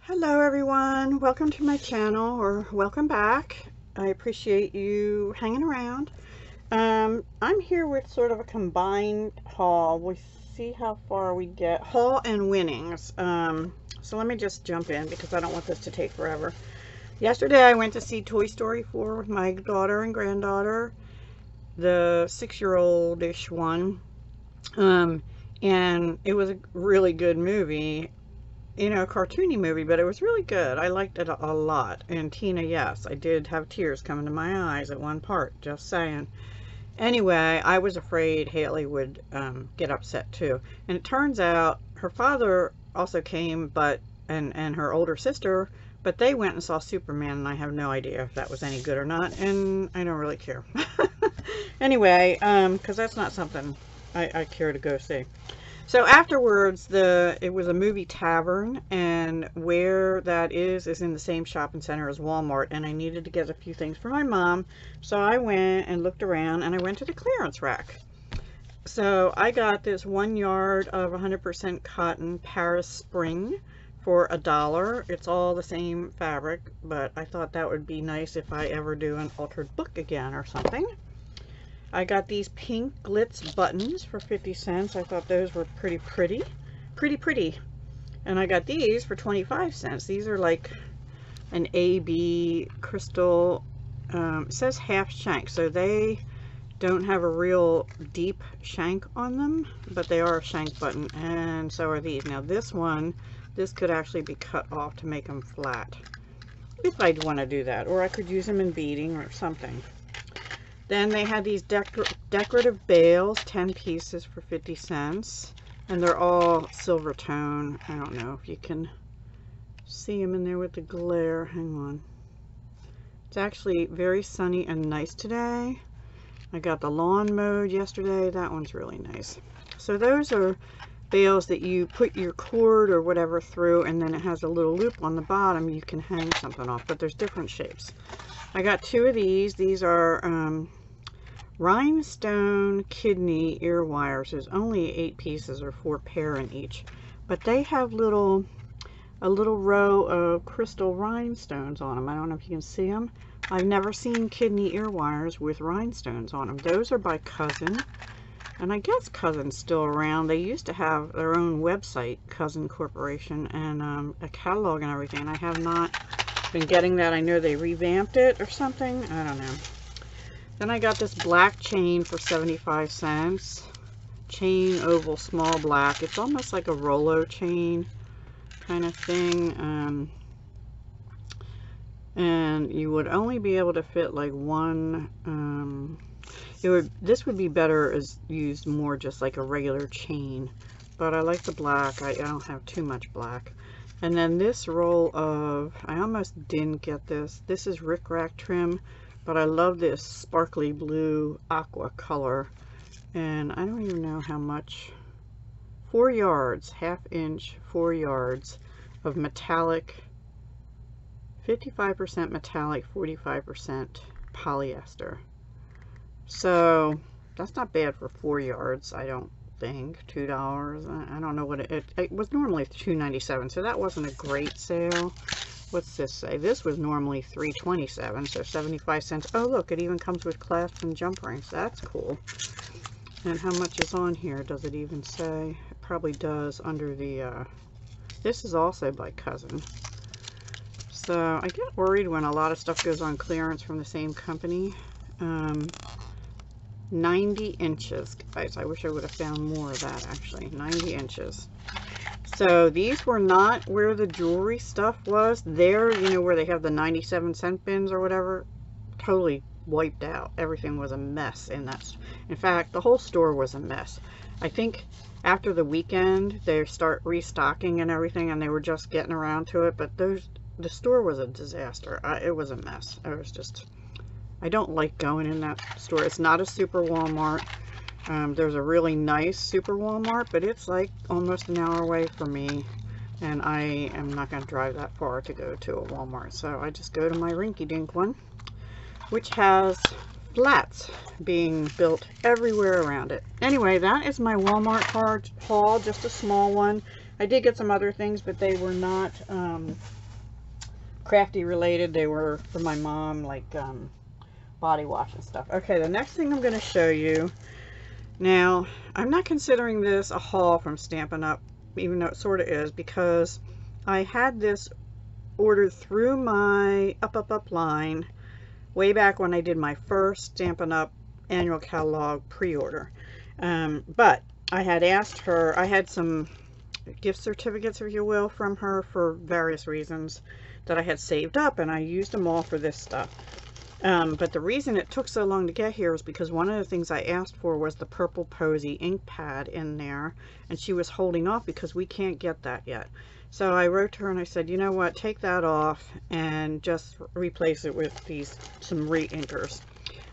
Hello everyone, welcome to my channel, or welcome back. I appreciate you hanging around. I'm here with sort of a combined haul. We see how far we get. Haul and winnings. So let me just jump in because I don't want this to take forever. Yesterday I went to see Toy Story 4 with my daughter and granddaughter, the 6-year-old-ish one. And it was a really good movie. You know, a cartoony movie, but it was really good. I liked it a lot. And Tina, yes, I did have tears coming to my eyes at one part, just saying. Anyway, I was afraid Haley would get upset too. And it turns out her father also came, and her older sister, but they went and saw Superman, and I have no idea if that was any good or not, and I don't really care. Anyway, because that's not something I care to go see. So afterwards, it was a movie tavern, and where that is in the same shopping center as Walmart, and I needed to get a few things for my mom, so I went and looked around, and I went to the clearance rack. So I got this 1 yard of 100% cotton Paris Spring for $1. It's all the same fabric, but I thought that would be nice if I ever do an altered book again or something. I got these pink glitz buttons for 50 cents. I thought those were pretty. And I got these for 25 cents. These are like an AB crystal. It says half shank, so they don't have a real deep shank on them, but they are a shank button, and so are these. Now this one, this could actually be cut off to make them flat, if I'd want to do that, or I could use them in beading or something. Then they had these decorative bales, 10 pieces for 50 cents. And they're all silver tone. I don't know if you can see them in there with the glare. Hang on. It's actually very sunny and nice today. I got the lawn mowed yesterday. That one's really nice. So those are bales that you put your cord or whatever through, and then it has a little loop on the bottom. You can hang something off, but there's different shapes. I got 2 of these. These are rhinestone kidney ear wires. There's only 8 pieces or 4 pair in each, but they have a little row of crystal rhinestones on them. I don't know if you can see them. I've never seen kidney ear wires with rhinestones on them. Those are by Cousin, and I guess Cousin's still around. They used to have their own website, Cousin Corporation, and a catalog and everything, and I have not been getting that. I know they revamped it or something. I don't know. Then I got this black chain for 75 cents. Chain oval small black. It's almost like a Rolo chain kind of thing. And you would only be able to fit like one. This would be better as used more just like a regular chain. But I like the black. I don't have too much black. And then this roll of, I almost didn't get this. This is rickrack trim. But I love this sparkly blue aqua color, and I don't even know how much. 4 yards, 1/2 inch, 4 yards of metallic, 55% metallic, 45% polyester. So that's not bad for 4 yards, I don't think. $2. I don't know what it was normally $2.97, so that wasn't a great sale. What's this say? This was normally $3.27, so 75 cents. Oh, look, it even comes with clasps and jump rings. That's cool. And how much is on here? Does it even say? It probably does under the, this is also by Cousin. So I get worried when a lot of stuff goes on clearance from the same company. 90 inches, guys. I wish I would have found more of that, actually. 90 inches. So these were not where the jewelry stuff was. There, you know, where they have the 97-cent bins or whatever, totally wiped out. Everything was a mess in that. In fact, the whole store was a mess. I think after the weekend, they start restocking and everything, and they were just getting around to it. But the store was a disaster. It was a mess. It was just, I don't like going in that store. It's not a super Walmart. There's a really nice super Walmart, but it's like almost an hour away from me, and I am not going to drive that far to go to a Walmart, so I just go to my rinky-dink one, which has flats being built everywhere around it. Anyway, that is my Walmart haul, just a small one. I did get some other things, but they were not Crafty related. They were for my mom, like body wash and stuff. Okay, the next thing I'm going to show you. Now, I'm not considering this a haul from Stampin' Up, even though it sort of is, because I had this ordered through my Up line way back when I did my first Stampin' Up annual catalog pre-order. But I had asked her, I had some gift certificates, if you will, from her for various reasons that I had saved up, and I used them all for this stuff. But the reason it took so long to get here is because one of the things I asked for was the purple Posy ink pad in there, and she was holding off because we can't get that yet. So I wrote to her and I said, you know what, take that off and just replace it with some re-inkers.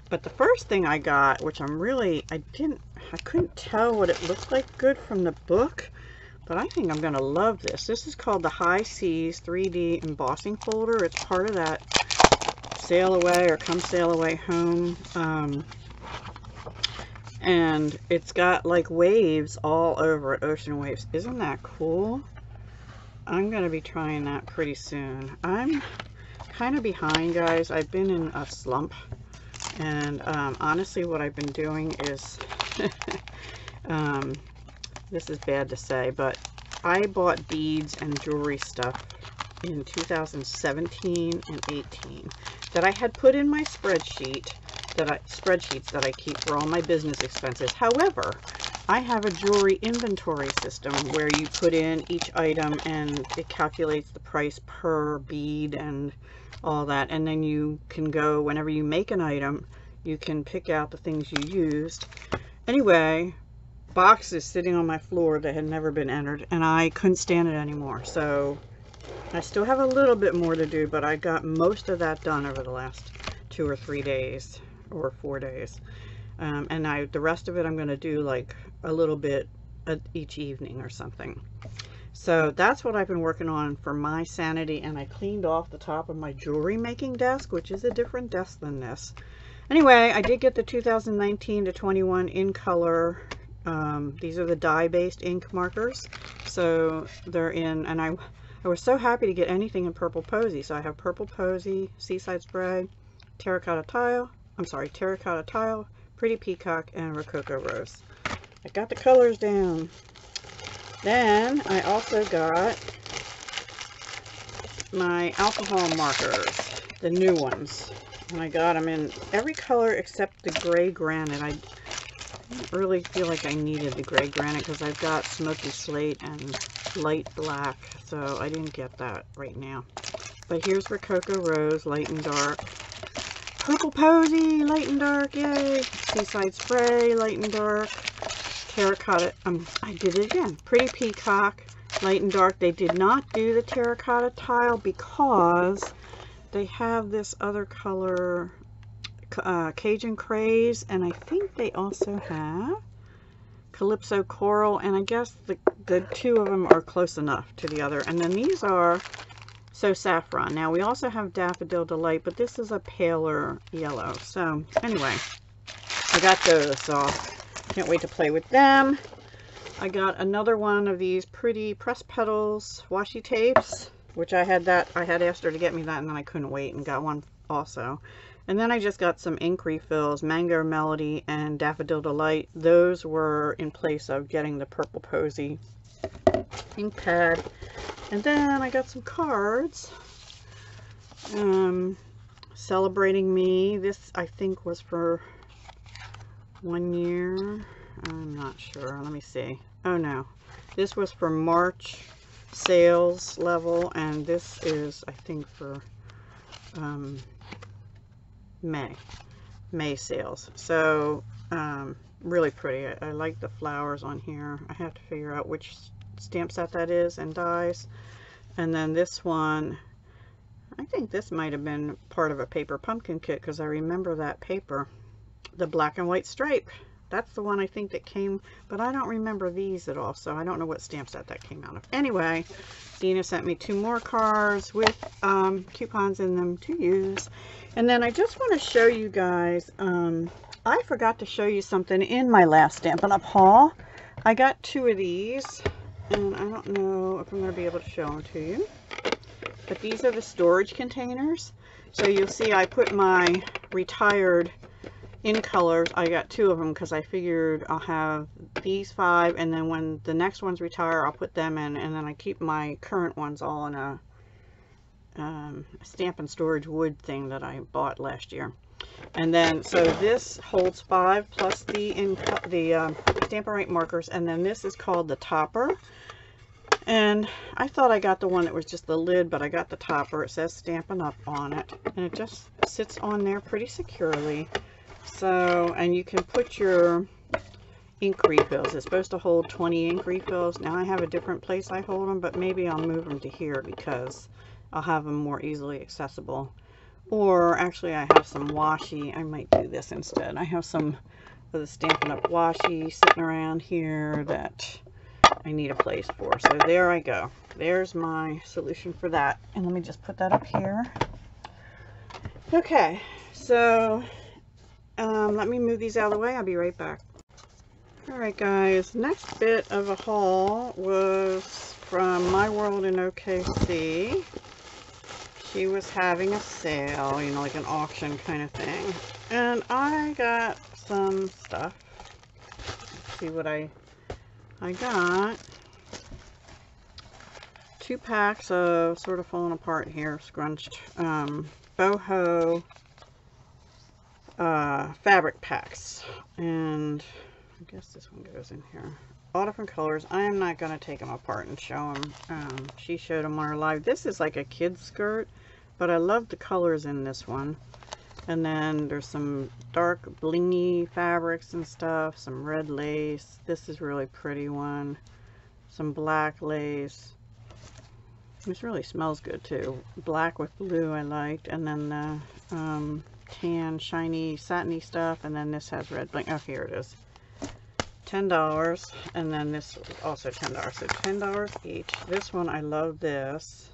But the first thing I got, which I couldn't tell what it looked like good from the book, but I think I'm gonna love this. This is called the High Seas 3D embossing folder. It's part of that Sail Away or Come Sail Away Home. And it's got like waves all over it, ocean waves. Isn't that cool? I'm gonna be trying that pretty soon. I'm kind of behind, guys. I've been in a slump, and honestly what I've been doing is this is bad to say, but I bought beads and jewelry stuff in 2017 and 18 that I had put in my spreadsheets that I keep for all my business expenses. However, I have a jewelry inventory system where you put in each item and it calculates the price per bead and all that, and then you can go, whenever you make an item, you can pick out the things you used. Anyway, boxes sitting on my floor that had never been entered, and I couldn't stand it anymore. So I still have a little bit more to do, but I got most of that done over the last 2 or 3 days or 4 days. And the rest of it I'm going to do like a little bit each evening or something. So that's what I've been working on for my sanity, and I cleaned off the top of my jewelry making desk, which is a different desk than this. Anyway, I did get the 2019 to 21 in color. These are the dye-based ink markers. So they're in, and I was so happy to get anything in Purple Posy. So I have Purple Posy, Seaside Spray, Terracotta Tile, Pretty Peacock, and Rococo Rose. I got the colors down. Then I also got my alcohol markers, the new ones. And I got them in every color except the gray granite. I didn't really feel like I needed the gray granite because I've got smoky slate and light black, so I didn't get that right now. But here's Rococo Rose, light and dark. Purple Posy, light and dark, yay. Seaside Spray, light and dark. Terracotta, I did it again. Pretty Peacock, light and dark. They did not do the Terracotta Tile because they have this other color, Cajun Craze, and I think they also have Calypso Coral, and I guess the two of them are close enough to the other. And then these are So Saffron. Now we also have Daffodil Delight, but this is a paler yellow. So anyway, I got those, so can't wait to play with them. I got another one of these pretty press petals washi tapes, which I had asked her to get me that, and then I couldn't wait and got one also. And then I just got some ink refills, Mango Melody and Daffodil Delight. Those were in place of getting the Purple Posy ink pad. And then I got some cards. Celebrating Me. This I think was for 1 year. I'm not sure. Let me see. Oh no. This was for March sales level, and this is I think for May sales. So really pretty. I like the flowers on here. I have to figure out which stamp set that is and dies. And then this one, I think this might have been part of a paper pumpkin kit because I remember that paper. The black and white stripe. That's the one I think that came, but I don't remember these at all, so I don't know what stamp set that came out of. Anyway, Dina sent me 2 more cards with coupons in them to use. And then I just want to show you guys, I forgot to show you something in my last Stampin' Up! Haul. I got 2 of these. and I don't know if I'm going to be able to show them to you, but these are the storage containers. So you'll see I put my retired in colors. I got 2 of them because I figured I'll have these 5, and then when the next ones retire, I'll put them in, and then I keep my current ones all in a stamp and storage wood thing that I bought last year. And then, so this holds 5 plus the Stamp-A-Rite markers, and then this is called the topper. And I thought I got the one that was just the lid, but I got the topper. It says Stampin' Up on it, and it just sits on there pretty securely. So, and you can put your ink refills. It's supposed to hold 20 ink refills. Now I have a different place I hold them, but maybe I'll move them to here because I'll have them more easily accessible. Or actually I have some washi. I might do this instead. I have some of the Stampin' Up washi sitting around here that I need a place for. So there I go. There's my solution for that. And let me just put that up here. Okay, so let me move these out of the way. I'll be right back. Alright guys, next bit of a haul was from My World in OKC. She was having a sale, you know, like an auction kind of thing. And I got some stuff. Let's see what I got. 2 packs of sort of falling apart here, scrunched boho fabric packs. And I guess this one goes in here. All different colors. I am not going to take them apart and show them. She showed them on her live. This is like a kid's skirt, but I love the colors in this one. And then there's some dark blingy fabrics and stuff, some red lace. This is a really pretty one. Some black lace. This really smells good too. Black with blue I liked. And then the tan, shiny, satiny stuff. And then this has red bling. Oh, here it is. $10, and then this also $10, so $10 each. This one, I love this,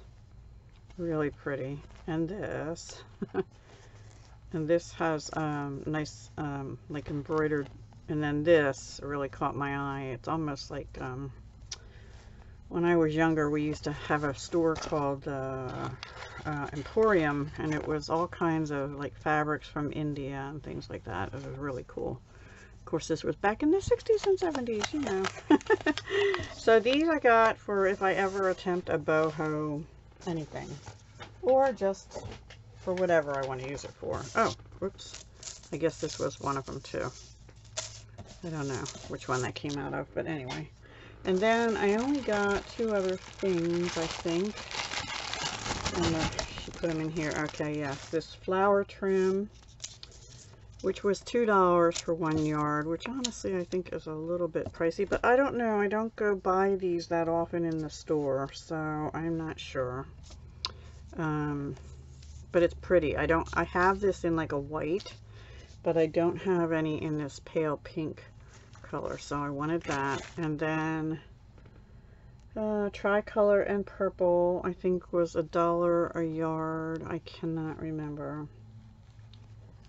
really pretty, and this and this has nice like embroidered, and then this really caught my eye. It's almost like when I was younger we used to have a store called Emporium, and it was all kinds of like fabrics from India and things like that. It was really cool. Of course, this was back in the 60s and 70s, you know. So these I got for if I ever attempt a boho anything. Or just for whatever I want to use it for. Oh, whoops. I guess this was one of them too. I don't know which one that came out of, but anyway. And then I only got 2 other things, I think. And she put them in here. Okay, yes. This flower trim, which was $2 for 1 yard, which honestly I think is a little bit pricey, but I don't know. I don't go buy these that often in the store, so I'm not sure. But it's pretty. I have this in like a white, but I don't have any in this pale pink color, so I wanted that. And then tricolor and purple, I think was $1 a yard. I cannot remember.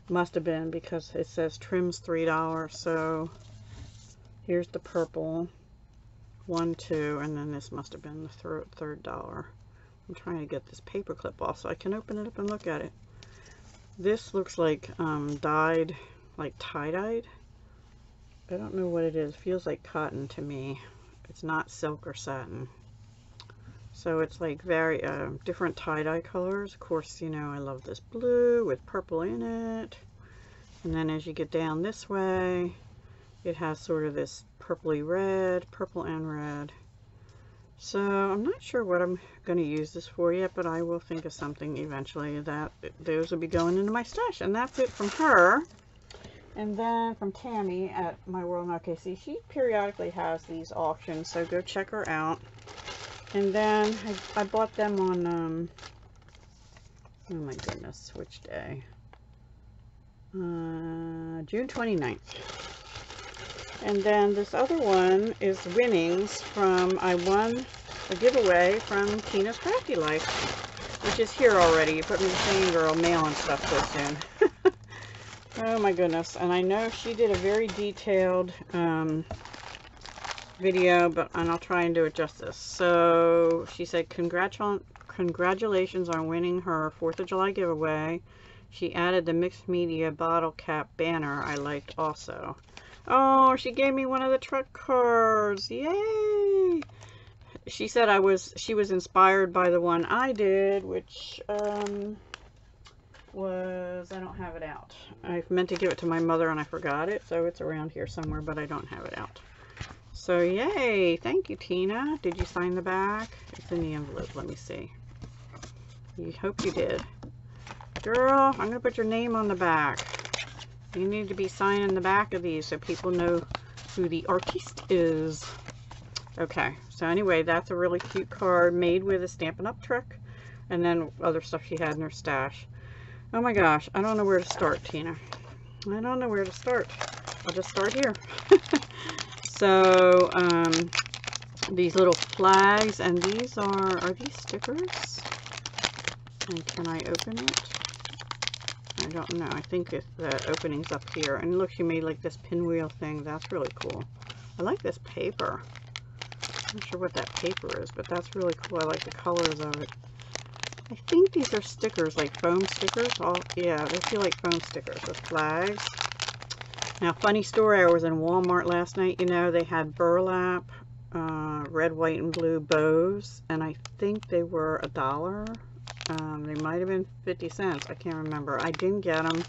Must have been, because it says trims $3, so here's the purple, 1, 2, and then this must have been the third dollar. I'm trying to get this paper clip off so I can open it up and look at it. This looks like dyed, like tie-dyed. I don't know what it is. It feels like cotton to me. It's not silk or satin. So it's like very different tie-dye colors. Of course, you know, I love this blue with purple in it. And then as you get down this way, it has sort of this purpley red, purple and red. So I'm not sure what I'm going to use this for yet, but I will think of something eventually. That those will be going into my stash. And that's it from her. And then from Tammy at My World in OKC, she periodically has these auctions, so go check her out. And then I bought them on, oh my goodness, which day? June 29th. And then this other one is winnings from, I won a giveaway from Tina's Crafty Life, which is here already. You put me the same girl mailing stuff so soon. Oh my goodness. And I know she did a very detailed video, and I'll try and do it justice. So she said, congratulations on winning her 4th of July giveaway. She added the mixed media bottle cap banner I liked also. Oh, she gave me one of the truck cards. Yay! She said she was inspired by the one I did, which was, I don't have it out. I meant to give it to my mother and I forgot it, so it's around here somewhere, but I don't have it out. So yay, thank you, Tina. Did you sign the back? It's in the envelope. Let me see. You hope you did. Girl, I'm gonna put your name on the back. You need to be signing the back of these so people know who the artiste is. Okay, so anyway, that's a really cute card made with a Stampin' Up! Truck, and then other stuff she had in her stash. Oh my gosh, I don't know where to start, Tina. I don't know where to start. I'll just start here. So, these little flags, and these are these stickers? And can I open it? I don't know. I think the opening's up here. And look, she made like this pinwheel thing. That's really cool. I like this paper. I'm not sure what that paper is, but that's really cool. I like the colors of it. I think these are stickers, like foam stickers. Oh, yeah, they feel like foam stickers with flags. Now, funny story, I was in Walmart last night. You know, they had burlap, red, white, and blue bows, and I think they were $1. They might have been 50 cents. I can't remember. I didn't get them.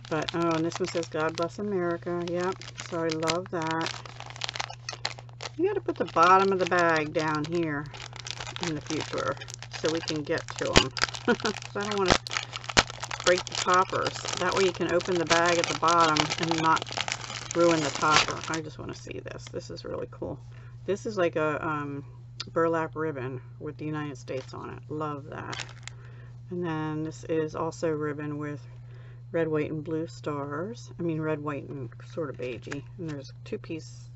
But, oh, and this one says, God bless America. Yep, so I love that. You got to put the bottom of the bag down here in the future so we can get to them. I don't want to break the toppers. That way you can open the bag at the bottom and not ruin the topper. I just want to see this. This is really cool. This is like a burlap ribbon with the United States on it. Love that. And then this is also ribbon with red, white, and blue stars. I mean red, white, and sort of beigey. And there's two pieces.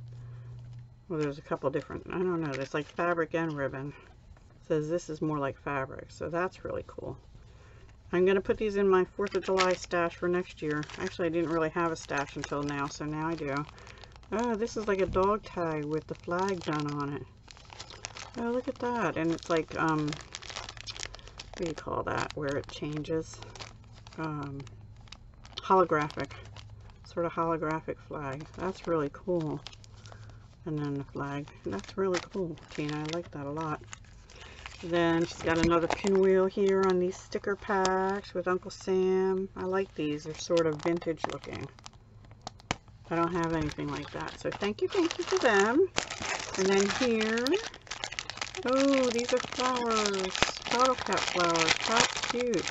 Well, there's a couple different, I don't know, there's like fabric and ribbon. It says this is more like fabric, so that's really cool. I'm going to put these in my 4th of July stash for next year. Actually, I didn't really have a stash until now, so now I do. Oh, this is like a dog tag with the flag done on it. Oh, look at that. And it's like, what do you call that, where it changes? Holographic. Sort of holographic flag. That's really cool. And then the flag. That's really cool, Tina. I like that a lot. Then she's got another pinwheel here on these sticker packs with Uncle Sam. I like these. They're sort of vintage looking. I don't have anything like that. So thank you for them. And then here, oh, these are flowers. Bottle cap flowers. How cute.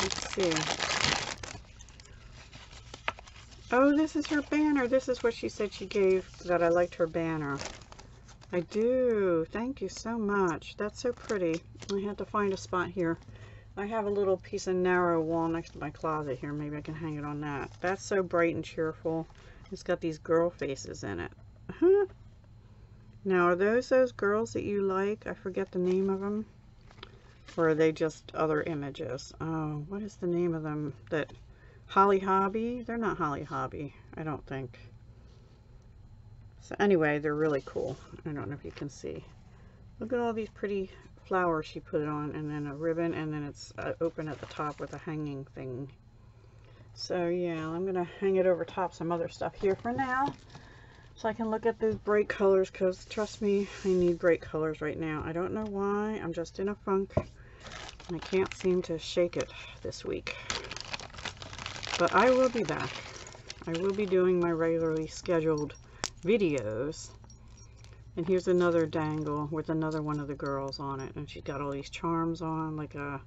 Let's see. Oh, this is her banner. This is what she said she gave, that I liked her banner. I do. Thank you so much. That's so pretty. I had to find a spot here. I have a little piece of narrow wall next to my closet here. Maybe I can hang it on that. That's so bright and cheerful. It's got these girl faces in it. Now, are those girls that you like? I forget the name of them. Or are they just other images? Oh, what is the name of them? That Holly Hobby? They're not Holly Hobby, I don't think. So anyway, they're really cool. I don't know if you can see. Look at all these pretty flowers she put it on, and then a ribbon, and then it's open at the top with a hanging thing. So yeah, I'm gonna hang it over top some other stuff here for now, so I can look at those bright colors, because trust me, I need bright colors right now. I don't know why. I'm just in a funk, and I can't seem to shake it this week. But I will be back. I will be doing my regularly scheduled videos. And here's another dangle with another one of the girls on it, and she's got all these charms on, like a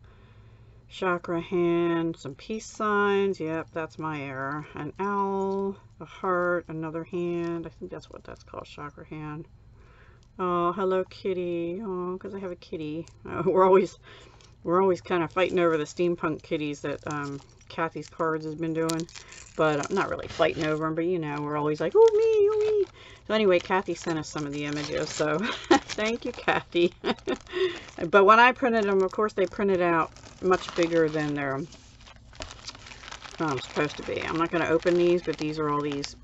chakra hand, some peace signs. Yep, that's my error. An owl, a heart, another hand. I think that's what that's called, chakra hand. Oh, hello kitty. Oh, because I have a kitty. We're always kind of fighting over the steampunk kitties that Kathy's Cards has been doing, but I'm not really fighting over them, but you know, we're always like, oh me, oh me. So anyway, Kathy sent us some of the images, so thank you, Kathy. But when I printed them, of course, they printed out much bigger than they're supposed to be. I'm not going to open these, but these are all these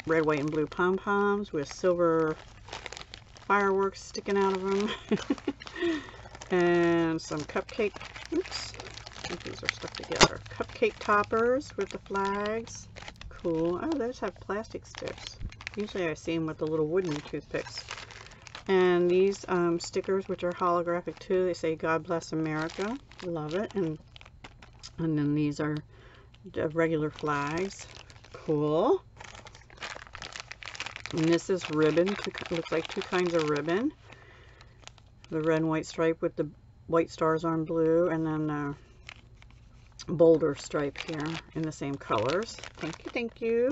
red, white, and blue pom-poms with silver fireworks sticking out of them. And some cupcake, oops, I think these are stuck together. Cupcake toppers with the flags. Cool. Oh, those have plastic sticks. Usually I see them with the little wooden toothpicks. And these stickers, which are holographic too, they say God bless America. Love it. And then these are regular flags. Cool. And this is ribbon. Looks like two kinds of ribbon. The red and white stripe with the white stars on blue, and then the boulder stripe here in the same colors. Thank you, thank you.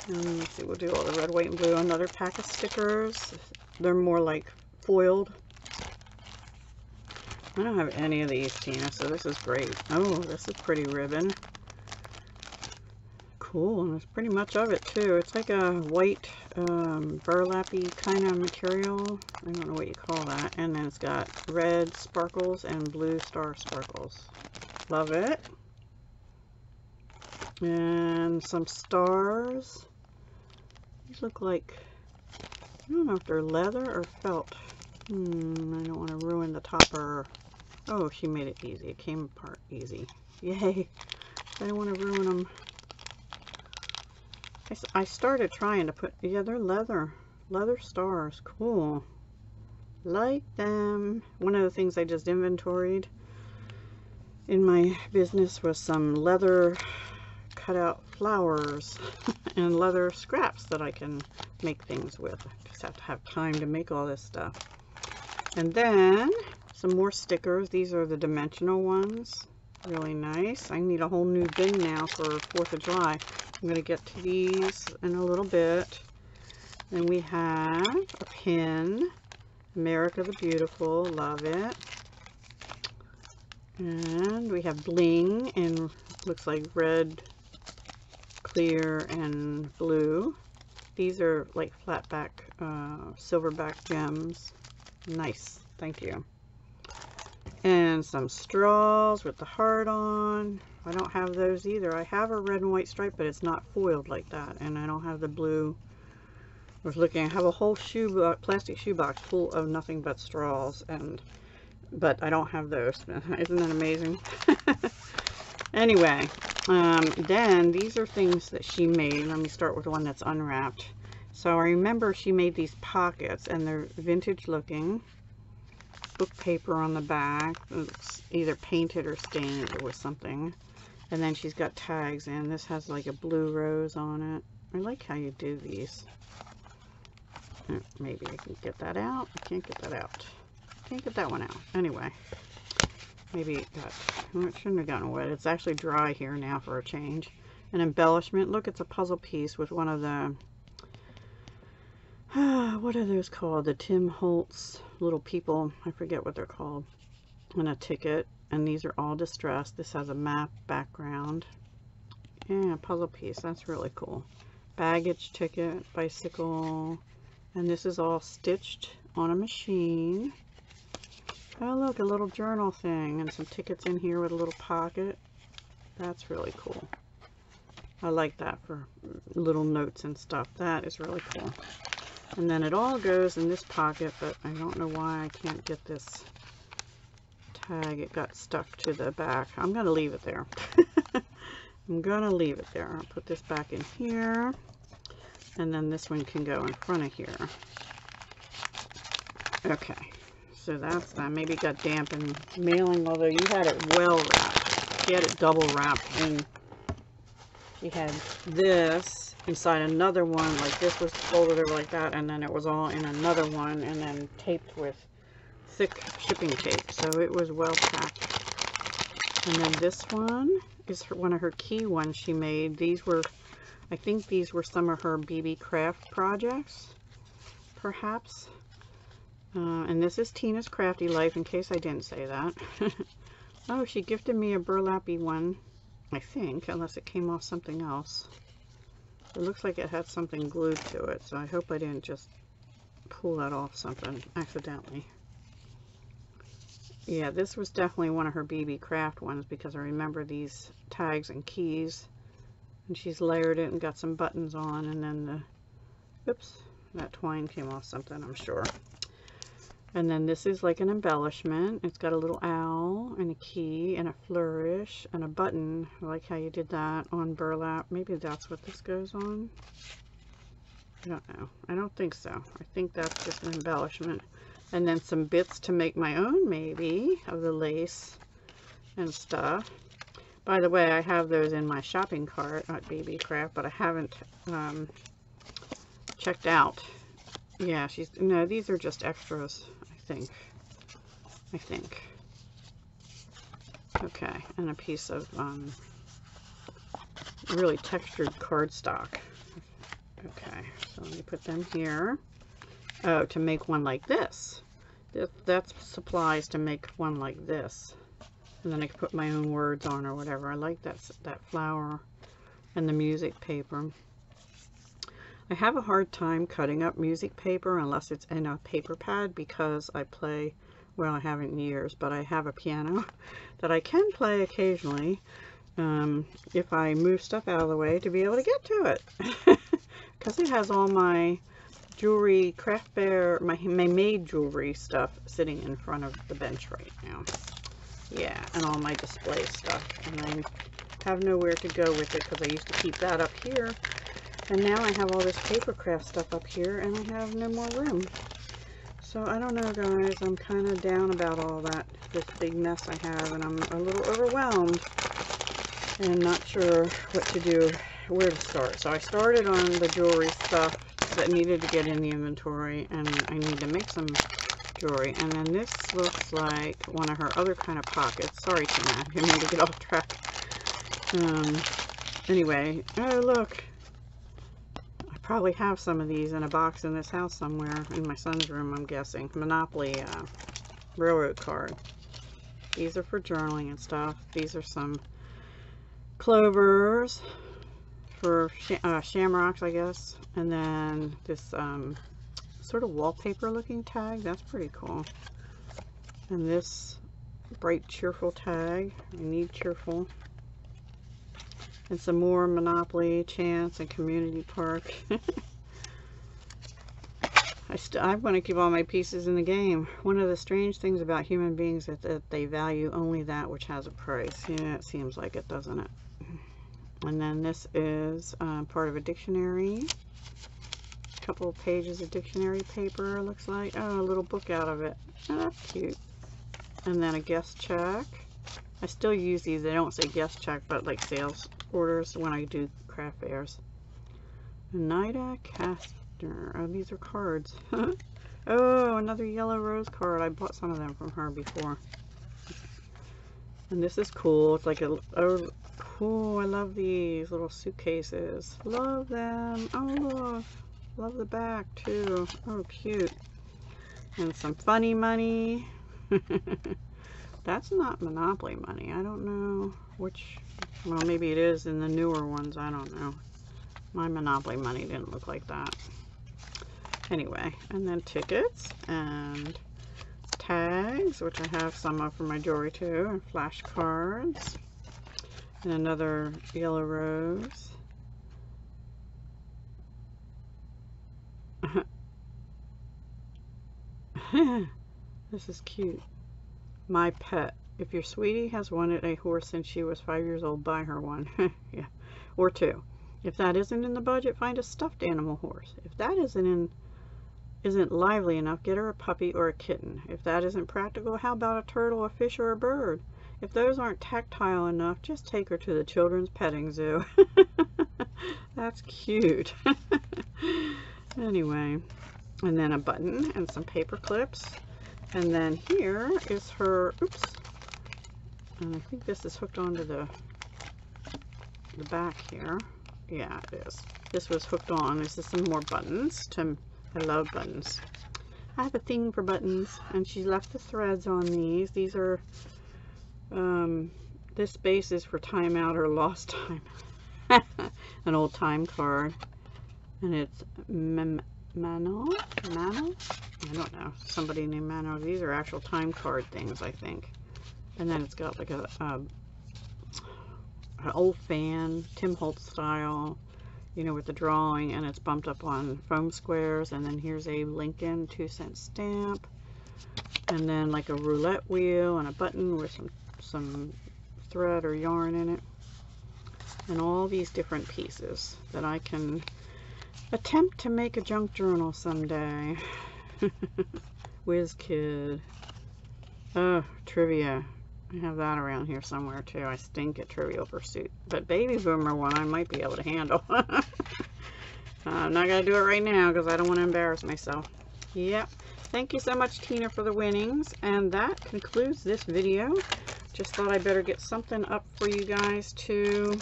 And let's see, we'll do all the red, white, and blue. Another pack of stickers. They're more like foiled. I don't have any of these, Tina, so this is great. Oh, this is pretty ribbon. Cool, and there's pretty much of it too. It's like a white burlappy kind of material. I don't know what you call that. And then it's got red sparkles and blue star sparkles. Love it. And some stars. These look like, I don't know if they're leather or felt. I don't want to ruin the topper. Oh, she made it easy. It came apart easy. Yay. I don't want to ruin them. I started trying to put, yeah, they're leather stars. Cool. Like them. One of the things I just inventoried in my business was some leather cutout flowers and leather scraps that I can make things with. I just have to have time to make all this stuff. And then some more stickers. These are the dimensional ones. Really nice. I need a whole new bin now for 4th of July. I'm going to get to these in a little bit. Then we have a pin. America the Beautiful. Love it. And we have bling in, looks like red, clear, and blue. These are like flat back, silverback gems. Nice. Thank you. And some straws with the heart on. I don't have those either. I have a red and white stripe, but it's not foiled like that. And I don't have the blue. I was looking, I have a whole plastic shoebox full of nothing but straws, but I don't have those. Isn't that amazing? Anyway, then these are things that she made. Let me start with the one that's unwrapped. So I remember she made these pockets, and they're vintage looking. Book paper on the back. It's either painted or stained with something. And then she's got tags in. This has like a blue rose on it. I like how you do these. Maybe I can get that out. I can't get that out. Can't get that one out. Anyway, maybe it got, well, it shouldn't have gotten wet. It's actually dry here now for a change. An embellishment. Look, it's a puzzle piece with one of the, what are those called? The Tim Holtz little people. I forget what they're called. And a ticket. And these are all distressed. This has a map background. Yeah, puzzle piece. That's really cool. Baggage ticket, bicycle. And this is all stitched on a machine. Oh, look, a little journal thing. And some tickets in here with a little pocket. That's really cool. I like that for little notes and stuff. That is really cool. And then it all goes in this pocket, but I don't know why I can't get this tag. It got stuck to the back. I'm going to leave it there. I'm going to leave it there. I'll put this back in here. And then this one can go in front of here. Okay. So that's that. Maybe it got damp in mailing, although you had it well wrapped. She had it double wrapped, and she had this inside another one. Like this was folded over like that, and then it was all in another one, and then taped with thick shipping tape. So it was well packed. And then this one is one of her key ones she made. These were, I think these were some of her BB craft projects, perhaps. And this is Tina's Crafty Life, in case I didn't say that. Oh, she gifted me a burlappy one, I think, unless it came off something else. It looks like it had something glued to it, so I hope I didn't just pull that off something accidentally. Yeah, this was definitely one of her BB craft ones, because I remember these tags and keys And she's layered it and got some buttons on, and then the, oops, that twine came off something, I'm sure. And then this is like an embellishment. It's got a little owl and a key and a flourish and a button. I like how you did that on burlap. Maybe that's what this goes on. I don't know. I don't think so. I think that's just an embellishment. And then some bits to make my own, maybe, of the lace and stuff. By the way, I have those in my shopping cart at BB Craft, but I haven't checked out. Yeah, no, these are just extras, I think. Okay, and a piece of really textured cardstock. Okay, so let me put them here. Oh, to make one like this. That's supplies to make one like this. And then I can put my own words on or whatever. I like that flower and the music paper. I have a hard time cutting up music paper unless it's in a paper pad because I play, well, I haven't in years, but I have a piano that I can play occasionally if I move stuff out of the way to be able to get to it. Because it has all my jewelry, craft fair, my made jewelry stuff sitting in front of the bench right now. Yeah, and all my display stuff. And I have nowhere to go with it because I used to keep that up here. And now I have all this paper craft stuff up here and I have no more room. So I don't know, guys. I'm kind of down about all that, this big mess I have, and I'm a little overwhelmed and not sure what to do, where to start. So I started on the jewelry stuff that needed to get in the inventory, and I need to make some jewelry. And then this looks like one of her other kind of pockets. Sorry, Tina, I didn't mean to get off track. Anyway, oh look. Probably have some of these in a box in this house somewhere in my son's room, I'm guessing. Monopoly railroad card. These are for journaling and stuff. These are some clovers for shamrocks, I guess. And then this sort of wallpaper looking tag. That's pretty cool. And this bright cheerful tag. I need cheerful. And some more Monopoly, Chance, and Community Park. I want to keep all my pieces in the game. One of the strange things about human beings is that they value only that which has a price. Yeah, it seems like it, doesn't it? And then this is part of a dictionary. A couple of pages of dictionary paper, looks like. Oh, a little book out of it. Oh, that's cute. And then a guest check. I still use these. They don't say guest check, but like sales orders when I do craft fairs. Nida Caster. Oh, these are cards. Oh, another yellow rose card. I bought some of them from her before. And this is cool. It's like a, oh, cool. I love these little suitcases. Love them. Oh, look. Love the back too. Oh, cute. And some funny money. That's not Monopoly money. I don't know which, well, maybe it is in the newer ones. I don't know. My Monopoly money didn't look like that. Anyway, and then tickets and tags, which I have some of for my jewelry too, and flashcards, and another yellow rose. This is cute. My pet. If your sweetie has wanted a horse since she was 5 years old, buy her one. Yeah. Or two. If that isn't in the budget, find a stuffed animal horse. If that isn't lively enough, get her a puppy or a kitten. If that isn't practical, how about a turtle, a fish, or a bird? If those aren't tactile enough, just take her to the children's petting zoo. That's cute. Anyway, and then a button and some paper clips. And then here is her, oops, and I think this is hooked onto the back here. Yeah, it is. This was hooked on. This is some more buttons. I love buttons. I have a thing for buttons, and she left the threads on these. These are, this base is for timeout or lost time. An old time card. And it's Mano? I don't know. Somebody named Mano. These are actual time card things, I think. And then it's got like a an old fan, Tim Holtz style, you know, with the drawing, and it's bumped up on foam squares. And then here's a Lincoln 2-cent stamp, and then like a roulette wheel and a button with some thread or yarn in it, and all these different pieces that I can attempt to make a junk journal someday. Whiz Kid. Oh, trivia. I have that around here somewhere too. I stink at Trivial Pursuit. But Baby Boomer one I might be able to handle. I'm not going to do it right now because I don't want to embarrass myself. Yep. Thank you so much, Tina, for the winnings. And that concludes this video. Just thought I better get something up for you guys to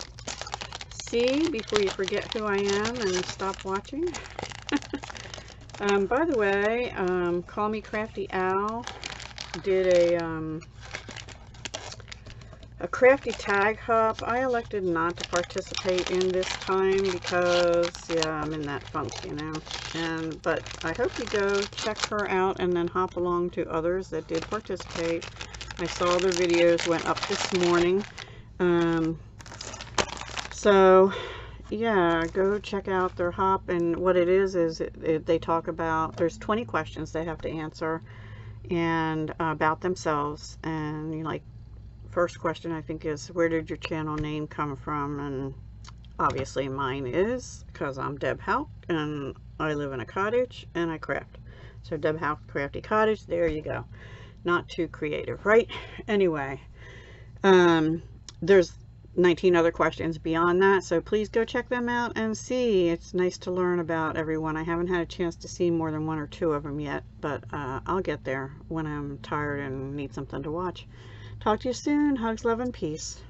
see before you forget who I am and stop watching. By the way, Call Me Crafty Al did a Crafty tag hop. I elected not to participate in this time because, yeah, I'm in that funk, you know. But I hope you go check her out and then hop along to others that did participate. I saw their videos went up this morning. So yeah, go check out their hop. And what it is they talk about, there's 20 questions they have to answer and about themselves. And, you know, like, first question I think is, where did your channel name come from? And obviously mine is because I'm Deb Houck and I live in a cottage and I craft. So Deb Houck Crafty Cottage, there you go. Not too creative, right? Anyway, there's 19 other questions beyond that, so please go check them out and see. It's nice to learn about everyone. I haven't had a chance to see more than 1 or 2 of them yet, but I'll get there when I'm tired and need something to watch. Talk to you soon. Hugs, love, and peace.